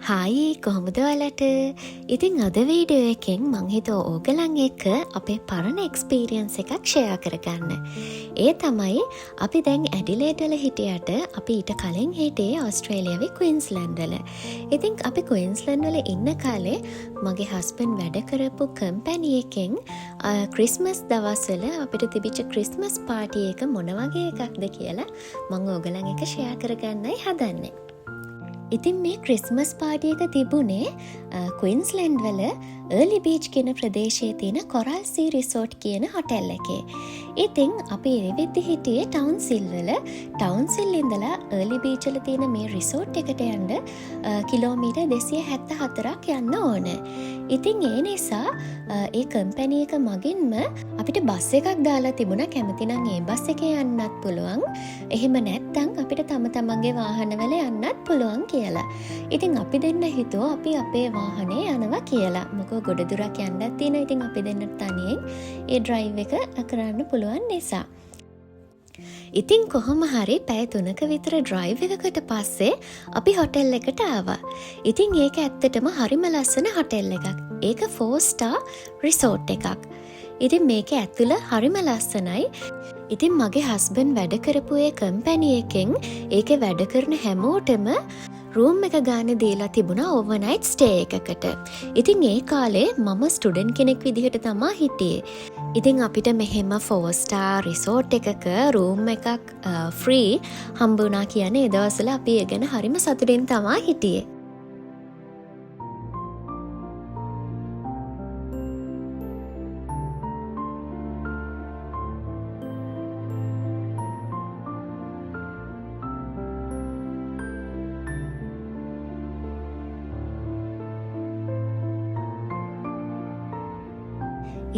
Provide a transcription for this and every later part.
Hi කොහොමද ඔයාලට? ඉතින් අද වීඩියෝ එකෙන් මං හිතුවා ඕගලන් එක්ක අපේ පරණ එක්ස්පීරියන්ස් එකක් ෂෙයා කරගන්න. ඒ තමයි අපි දැන් ඇඩිලේඩ් වල හිටියට අපි ඊට කලින් හිටියේ ඕස්ට්‍රේලියාවේ ක්වීන්ස්ලන්ඩ් වල. ඉතින් අපි ක්වීන්ස්ලන්ඩ් වල ඉන්න කාලේ මගේ හස්බන්ඩ් වැඩ කරපු කම්පැනි එකෙන් ක්‍රිස්මස් දවස්වල අපිට තිබිච්ච ක්‍රිස්මස් පාටි එක මොන වගේ එකක්ද කියලා මං ඕගලන් එක්ක ෂෙයා කරගන්නයි හදන්නේ. ඉතින් මේ ක්‍රිස්මස් පාටි එක තිබුණේ ක්වීන්ස්ලන්ඩ් වල early beach කියන ප්‍රදේශයේ තියෙන කොරල් සී රිසෝට් කියන හොටෙල් එකේ. ඉතින් අපි ඒ වෙද්දි හිටියේ ටවුන්සිල් වල. ටවුන්සිල් ඉඳලා early beach වල තියෙන මේ රිසෝට් එකට යන්න කිලෝමීටර් 274ක් යන්න ඕන. ඉතින් ඒ නිසා ඒ කම්පැනි එක මගින්ම අපිට බස් එකක් දාලා තිබුණා. කැමති නම් ඒ බස් එකේ යන්නත් පුළුවන්. එහෙම නැත්නම් අපිට තම තමන්ගේ වාහනවල යන්නත් පුළුවන් කියලා. ඉතින් අපි දෙන්න හිතුවා අපි අපේ වාහනේ යනවා කියලා. මොකද ගොඩ දුරක් යන්නත් තියෙනවා. ඉතින් අපි දෙන්න තනියෙන් ඒ ඩ්‍රයිව් එක කරන්න පුළුවන් නිසා. ඉතින් කොහොම හරි පැය 3ක විතර ඩ්‍රයිව් එකකට පස්සේ අපි හොටෙල් එකට ආවා. ඉතින් ඒක ඇත්තටම හරිම ලස්සන හොටෙල් එකක්. ඒක 4 star රිසෝට් එකක්. ඉතින් මේක ඇතුළ හරිම ලස්සනයි. ඉතින් මගේ හස්බන්ඩ් වැඩ කරපු ඒ කම්පැනි එකෙන් ඒකේ වැඩ කරන හැමෝටම රූම් එක ගන්න දීලා තිබුණා ඕවර්නයිට් ස්ටේ එකකට. ඉතින් ඒ කාලේ මම ස්ටුඩන්ට් කෙනෙක් විදිහට තමයි හිටියේ. ඉතින් අපිට මෙහෙම 4 star රිසෝට් එකක රූම් එකක් ෆ්‍රී හම්බුණා කියන්නේ ඒ දවස්වල අපි ඒ ගැන හරිම සතුටින් තමයි හිටියේ.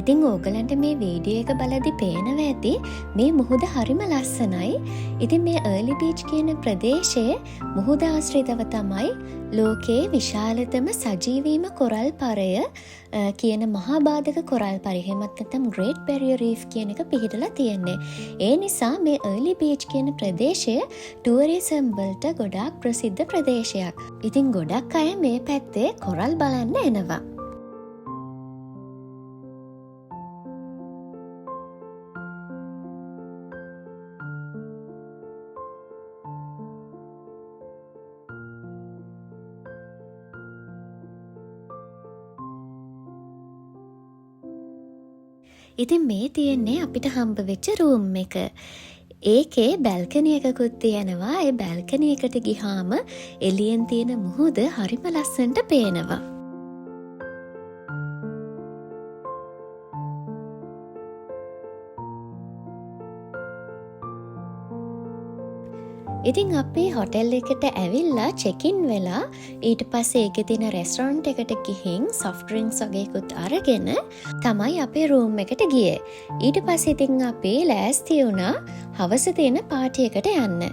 ඉතින් ඕගලන්ට මේ වීඩියෝ එක බලද්දි පේනවා ඇති මේ මුහුද හරිම ලස්සනයි. ඉතින් මේ early beach කියන ප්‍රදේශයේ මුහුද ආශ්‍රිතව තමයි ලෝකයේ විශාලතම සජීවීම කොරල් පරය කියන මහා බාධක කොරල් පරය එහෙමත් නැත්නම් Great Barrier Reef කියන එක පිහිටලා තියෙන්නේ. ඒ නිසා මේ early beach කියන ප්‍රදේශය ටූරිසම් වලට ගොඩාක් ප්‍රසිද්ධ ප්‍රදේශයක්. ඉතින් ගොඩක් අය මේ පැත්තේ කොරල් බලන්න එනවා. ඉතින් මේ තියෙන්නේ අපිට හම්බ වෙච්ච රූම් එක. ඒකේ බැල්කනි එකකුත් තියෙනවා. ඒ බැල්කනි එකට ගිහාම එළියෙන් තියෙන මුහුද හරිම ලස්සනට පේනවා. ඉතින් අපි හොටෙල් එකට ඇවිල්ලා චෙකින් වෙලා ඊට පස්සේ ඒකේ තියෙන රෙස්ටොරන්ට් එකට ගිහින් සොෆ්ට් ඩ්‍රින්ක්ස් වගේකුත් අරගෙන තමයි අපේ රූම් එකට ගියේ. ඊට පස්සේ ඉතින් අපි ලෑස්ති වුණා හවස තියෙන පාටි එකට යන්න.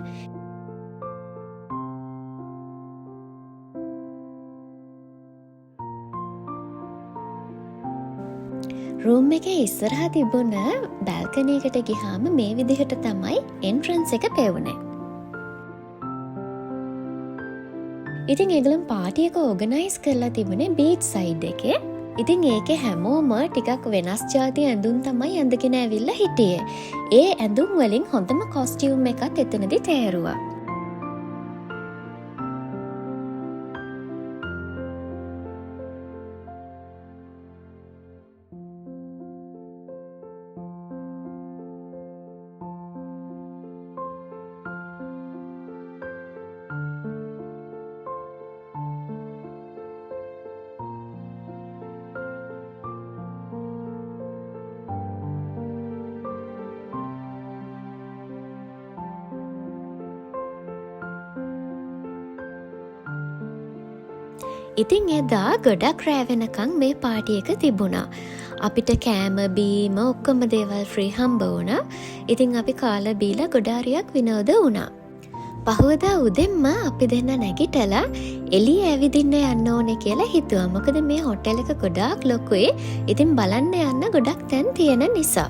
රූම් එකේ ඉස්සරහා තිබුණ බැල්කනි එකට ගිහාම මේ විදිහට තමයි එන්ට්‍රන්ස් එක පෙවුනේ. ඉතින් ඒගොල්ලන් පාටි එක ඕගනයිස් කරලා තිබුණේ බීච් සයිඩ් එකේ. ඉතින් ඒකේ හැමෝම ටිකක් වෙනස් ජාති ඇඳුම් තමයි ඇඳගෙන ඇවිල්ලා හිටියේ. ඒ ඇඳුම් වලින් හොඳම කොස්ටියුම් එකක් එතනදී තෑරුවා. ඉතින් එදා ගොඩක් රෑ වෙනකන් මේ පාටි එක තිබුණා. අපිට කෑම බීම ඔක්කොම දේවල් ෆ්‍රී හම්බ වුණා. ඉතින් අපි කාලා බීලා ගොඩාරියක් විනෝද වුණා. පහුවදා උදෙන්ම අපි දෙන්න නැගිටලා එළිය ඇවිදින්න යන්න ඕනේ කියලා හිතුවා. මොකද මේ හොටෙල් එක ගොඩාක් ලොකුයි. ඉතින් බලන්න යන්න ගොඩක් තැන් තියෙන නිසා.